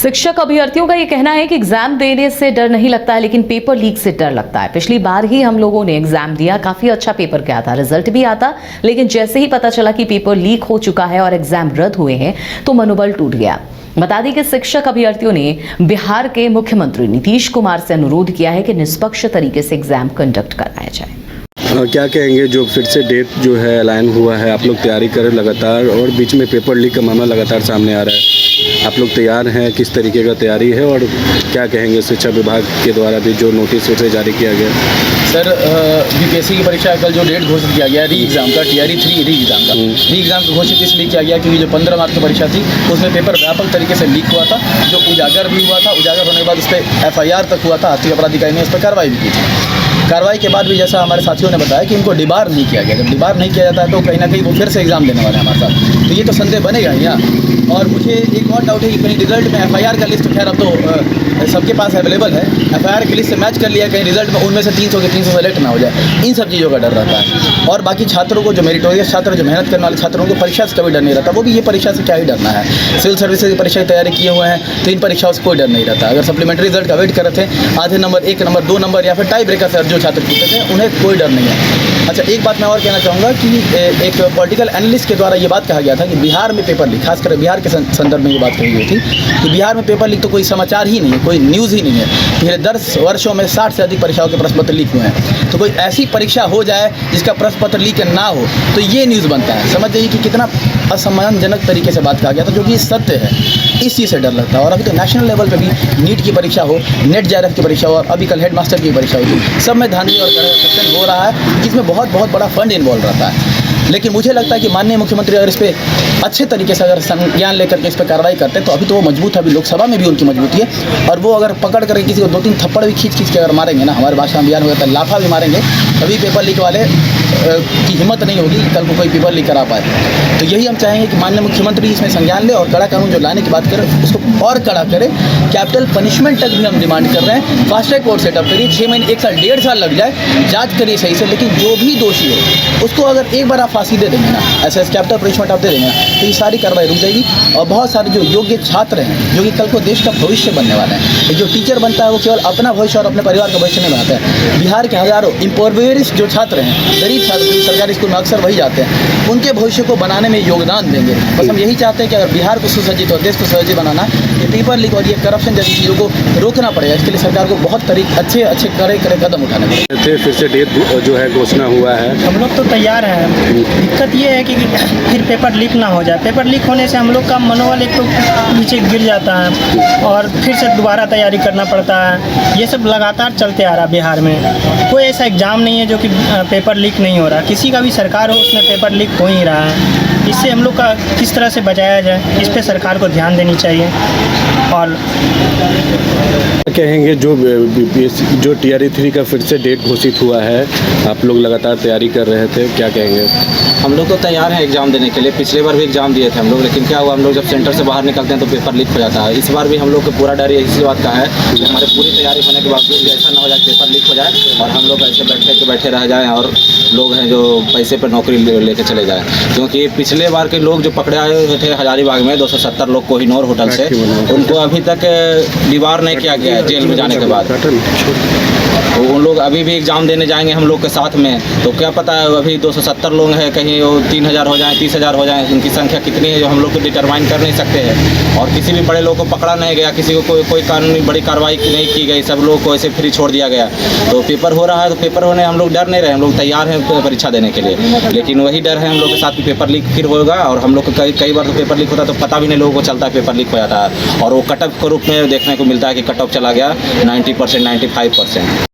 शिक्षक अभ्यर्थियों का ये कहना है कि एग्जाम देने से डर नहीं लगता है, लेकिन पेपर लीक से डर लगता है। पिछली बार ही हम लोगों ने एग्जाम दिया, काफी अच्छा पेपर गया था, रिजल्ट भी आता, लेकिन जैसे ही पता चला कि पेपर लीक हो चुका है और एग्जाम रद्द हुए हैं तो मनोबल टूट गया। बता दें कि शिक्षक अभ्यर्थियों ने बिहार के मुख्यमंत्री नीतीश कुमार से अनुरोध किया है कि निष्पक्ष तरीके से एग्जाम कंडक्ट कराया जाए। क्या कहेंगे, जो फिर से डेट जो है ऐलान हुआ है, आप लोग तैयारी करें लगातार, और बीच में पेपर लीक का मामला लगातार सामने आ रहा है, आप लोग तैयार हैं? किस तरीके का तैयारी है और क्या कहेंगे शिक्षा विभाग के द्वारा भी जो नोटिस फिर से जारी किया गया? सर, यूपीएससी की परीक्षा कल जो डेट घोषित किया गया री एग्ज़ाम का, TRE 3 री एग्ज़ाम का, री एग्ज़ाम को घोषित इसलिए किया गया क्योंकि जो 15 मार्च की परीक्षा थी उसमें पेपर व्यापक तरीके से लीक हुआ था, जो उजागर भी हुआ था। उजागर होने के बाद उस पर FIR तक हुआ था, आर्थिक अपराध इकाई ने उस पर कार्रवाई भी की थी। कार्रवाई के बाद भी जैसा हमारे साथियों ने बताया कि इनको डिबार नहीं किया गया। जब डिबार नहीं किया जाता है तो कहीं ना कहीं वो फिर से एग्ज़ाम देने वाले हैं हमारे साथ, तो ये तो संदेह बनेगा ही यहाँ। और मुझे एक और डाउट है कि कहीं रिजल्ट में FIR का लिस्ट खैर अब तो सबके पास अवेलेबल है, FIR की लिस्ट से मैच कर लिया, कहीं रिजल्ट में उनमें से 300 के 300 सेलेक्ट ना हो जाए, इन सब चीज़ों का डर रहता है। और बाकी छात्रों को, जो मेरिटोरियस छात्र, जो मेहनत करने वाले छात्रों को परीक्षा से कभी डर नहीं रहता, वो भी ये परीक्षा से क्या ही डरना है। सिविल सर्विसेज की परीक्षा की तैयारी किए हुए हैं तो इन परीक्षाओं से कोई डर नहीं रहता। अगर सप्लीमेंट्री रिजल्ट का वेट कर रहे थे, आधे नंबर, 1 नंबर, 2 नंबर या फिर टाई ब्रेकर से जो छात्र पूछते थे, उन्हें कोई डर नहीं है। अच्छा, एक बात मैं और कहना चाहूँगा कि एक पॉलिटिकल एनालिस्ट के द्वारा ये बात कहा गया था कि बिहार में पेपर लीक, खासकर बिहार के संदर्भ में ये बात कही गई थी कि बिहार में पेपर लीक तो कोई समाचार ही नहीं है, कोई न्यूज़ ही नहीं है। पिछले 10 वर्षों में 60 से अधिक परीक्षाओं के प्रश्न पत्र लीक हुए हैं, तो कोई ऐसी परीक्षा हो जाए जिसका प्रश्न पत्र लीक ना हो तो ये न्यूज़ बनता है। समझ जाइए कि कितना असम्मानजनक तरीके से बात कहा गया था, जो कि सत्य है। इस चीज़ से डर लगता है। और अभी तो नेशनल लेवल पे भी नीट की परीक्षा हो, नेट JRF की परीक्षा हो, और अभी कल हेडमास्टर की परीक्षा होगी, सब में धांधली और करप्शन हो रहा है, जिसमें बहुत बड़ा फंड इन्वॉल्व रहता है। लेकिन मुझे लगता है कि माननीय मुख्यमंत्री अगर इस पर अच्छे तरीके से अगर संज्ञान लेकर के इस पर कार्रवाई करते तो अभी तो वो मजबूत है, अभी लोकसभा में भी उनकी मजबूती है। और वो अगर पकड़ करके किसी को 2-3 थप्पड़ भी खींच के अगर मारेंगे ना, हमारे भाषा में बयान होता है लाफा भी मारेंगे, तभी पेपर लीक वाले की हिम्मत नहीं होगी कल को कोई पेपर लीक करा पाए। तो यही हम चाहेंगे कि माननीय मुख्यमंत्री इसमें संज्ञान ले और कड़ा कानून जो लाने की बात करें उसको और कड़ा करे। कैपिटल पनिशमेंट तक भी हम डिमांड कर रहे हैं। फास्ट ट्रैक कोर्ट सेटअप करिए, 6 महीने, 1 साल, 1.5 साल लग जाए, जांच करिए सही से, लेकिन जो भी दोषी हो उसको अगर एक बार आप फांसी दे देंगे ना, ऐसे कैपिटल पनिशमेंट आप दे देंगे ना, तो ये सारी कार्रवाई रुक जाएगी। और बहुत सारे जो योग्य छात्र हैं, जो कि कल को देश का भविष्य बनने वाले हैं, जो टीचर बनता है वो केवल अपना भविष्य और अपने परिवार का भविष्य नहीं बनाता है। बिहार के हज़ारों इम्पोवेरिस्ट जो छात्र हैं, गरीब छात्र जो सरकारी स्कूल में अक्सर वही जाते हैं, उनके भविष्य को बनाने में योगदान देंगे। बस हम यही चाहते हैं कि अगर बिहार को सुसज्जित और देश को सुसज्जित बनाना, ये पेपर लीक और ये करप्शन जैसी चीज़ों को रोकना पड़ेगा। इसके लिए सरकार को बहुत अच्छे कड़े कदम उठाने पड़ेंगे। फिर से डेट जो है घोषणा हुआ है, हम लोग तो तैयार हैं। दिक्कत ये है कि फिर पेपर लीक ना हो जाए। पेपर लीक होने से हम लोग का मनोबल एक तो नीचे गिर जाता है और फिर से दोबारा तैयारी करना पड़ता है। ये सब लगातार चलते आ रहा है बिहार में। कोई ऐसा एग्ज़ाम नहीं है जो कि पेपर लीक नहीं हो रहा। किसी का भी सरकार हो उसमें पेपर लीक हो ही रहा है। इससे हम लोग का किस तरह से बचाया जाए, इस पर सरकार को ध्यान देनी चाहिए। और कहेंगे जो TRE 3 का फिर से डेट घोषित हुआ है, आप लोग लगातार तैयारी कर रहे थे, क्या कहेंगे? हम लोग तो तैयार हैं एग्ज़ाम देने के लिए। पिछले बार भी एग्ज़ाम दिए थे हम लोग, लेकिन क्या हुआ, हम लोग जब सेंटर से बाहर निकलते हैं तो पेपर लीक हो जाता है। इस बार भी हम लोग को पूरा डर इसी बात का है कि हमारे पूरी तैयारी होने के बावजूद भी ऐसा ना हो जाए पेपर लीक हो जाए और हम लोग ऐसे बैठे रह जाएँ और लोग हैं जो पैसे पर नौकरी लेके चले जाएँ। क्योंकि पिछले बार के लोग जो पकड़े आए हुए थे हजारीबाग में 270 लोग कोहिनूर होटल से, उनको अभी तक डिबार नहीं किया गया है जेल में जाने के बाद। उन लोग अभी भी एग्ज़ाम देने जाएंगे हम लोग के साथ में, तो क्या पता है अभी 270 लोग हैं, कहीं वो 3000 हो जाएं, 30,000 हो जाएं, उनकी संख्या कितनी है जो हम लोग को डिटरमाइन कर नहीं सकते हैं। और किसी भी बड़े लोग को पकड़ा नहीं गया, किसी को कोई कानूनी बड़ी कार्रवाई नहीं की गई, सब लोग को ऐसे फ्री छोड़ दिया गया। तो पेपर हो रहा है तो पेपर होने हम लोग डर नहीं रहे, हम लोग तैयार हैं परीक्षा देने के लिए। लेकिन वही डर है हम लोग के साथ कि पेपर लीक फिर होगा। और हम लोग को कई बार तो पेपर लीक होता है तो पता भी नहीं लोगों को चलता है पेपर लीक हो जाता है, और वो कट ऑफ के रूप में देखने को मिलता है कि कट ऑफ चला गया 90%, 95%।